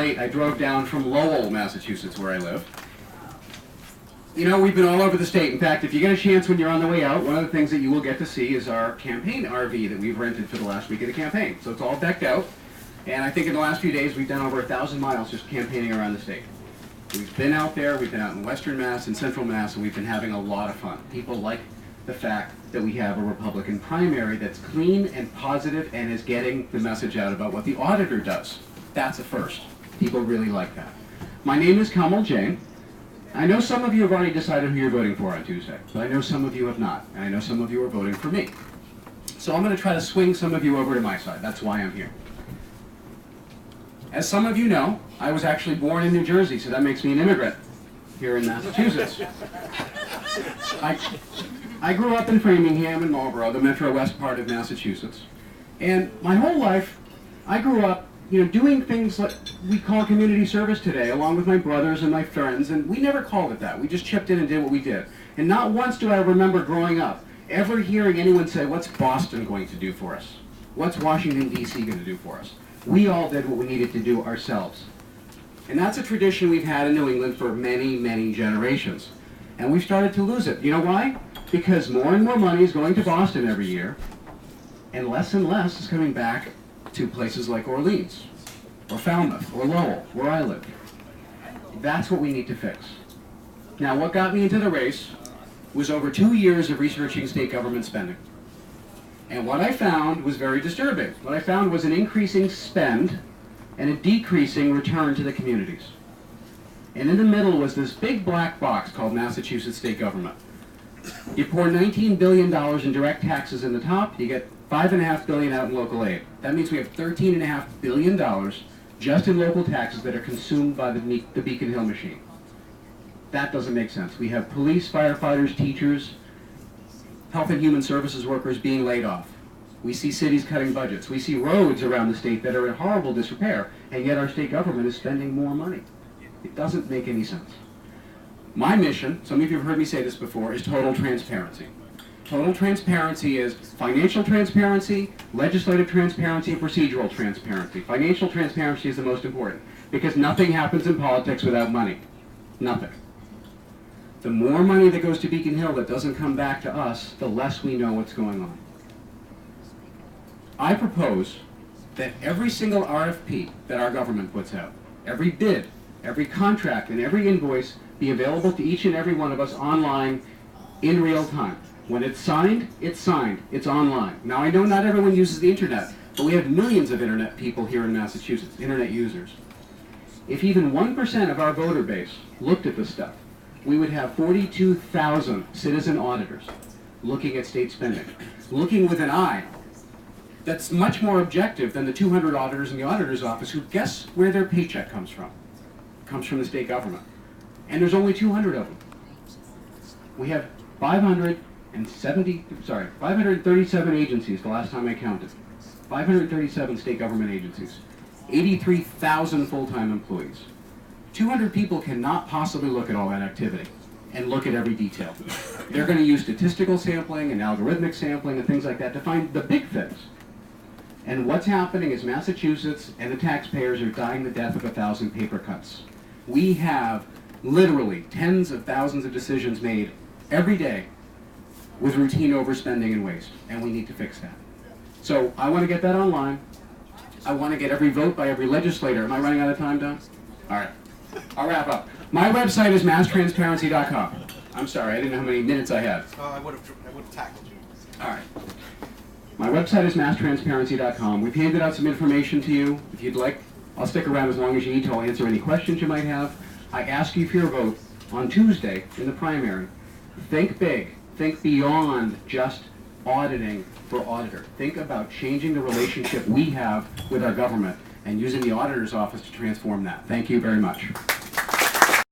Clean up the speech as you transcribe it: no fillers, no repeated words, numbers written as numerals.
late, I drove down from Lowell, Massachusetts, where I live. You know, we've been all over the state. In fact, if you get a chance when you're on the way out, one of the things that you will get to see is our campaign RV that we've rented for the last week of the campaign. So it's all decked out. And I think in the last few days, we've done over 1,000 miles just campaigning around the state. We've been out there, we've been out in Western Mass and Central Mass, and we've been having a lot of fun. People like the fact that we have a Republican primary that's clean and positive and is getting the message out about what the auditor does. That's a first. People really like that. My name is Kamal Jain. I know some of you have already decided who you're voting for on Tuesday, but I know some of you have not, and I know some of you are voting for me. So I'm going to try to swing some of you over to my side. That's why I'm here. As some of you know, I was actually born in New Jersey, so that makes me an immigrant here in Massachusetts. I grew up in Framingham and Marlborough, the Metro West part of Massachusetts. And my whole life, I grew up, doing things like we call community service today, along with my brothers and my friends, and we never called it that. We just chipped in and did what we did. And not once do I remember growing up ever hearing anyone say, what's Boston going to do for us? What's Washington, D.C. going to do for us? We all did what we needed to do ourselves. And that's a tradition we've had in New England for many, many generations. And we've started to lose it. You know why? Because more and more money is going to Boston every year, and less is coming back to places like Orleans, or Falmouth, or Lowell, where I live. That's what we need to fix. Now, what got me into the race was over 2 years of researching state government spending. And what I found was very disturbing. What I found was an increasing spend and a decreasing return to the communities. And in the middle was this big black box called Massachusetts state government. You pour $19 billion in direct taxes in the top, you get $5.5 billion out in local aid. That means we have $13.5 billion just in local taxes that are consumed by the Beacon Hill machine. That doesn't make sense. We have police, firefighters, teachers, health and human services workers being laid off. We see cities cutting budgets. We see roads around the state that are in horrible disrepair, and yet our state government is spending more money. It doesn't make any sense. My mission, some of you have heard me say this before, is total transparency. Total transparency is financial transparency, legislative transparency, and procedural transparency. Financial transparency is the most important, because nothing happens in politics without money. Nothing. The more money that goes to Beacon Hill that doesn't come back to us, the less we know what's going on. I propose that every single RFP that our government puts out, every bid, every contract, and every invoice be available to each and every one of us online in real time. When it's signed, it's online. Now I know not everyone uses the internet, but we have millions of internet people here in Massachusetts, internet users. If even 1% of our voter base looked at this stuff, we would have 42,000 citizen auditors looking at state spending, looking with an eye that's much more objective than the 200 auditors in the auditor's office who guess where their paycheck comes from. It comes from the state government. And there's only 200 of them. We have 537 agencies the last time I counted. 537 state government agencies. 83,000 full-time employees. 200 people cannot possibly look at all that activity and look at every detail. They're going to use statistical sampling and algorithmic sampling and things like that to find the big things. And what's happening is Massachusetts and the taxpayers are dying the death of 1,000 paper cuts. We have literally tens of thousands of decisions made every day with routine overspending and waste, and we need to fix that. So I want to get that online. I want to get every vote by every legislator. Am I running out of time, Don? All right. I'll wrap up. My website is masstransparency.com. I'm sorry, I didn't know how many minutes I had. I would have tackled you. All right. My website is masstransparency.com. We've handed out some information to you. If you'd like, I'll stick around as long as you need to. I'll answer any questions you might have. I ask you for your vote on Tuesday in the primary. Think big. Think beyond just auditing for auditor. Think about changing the relationship we have with our government and using the auditor's office to transform that. Thank you very much.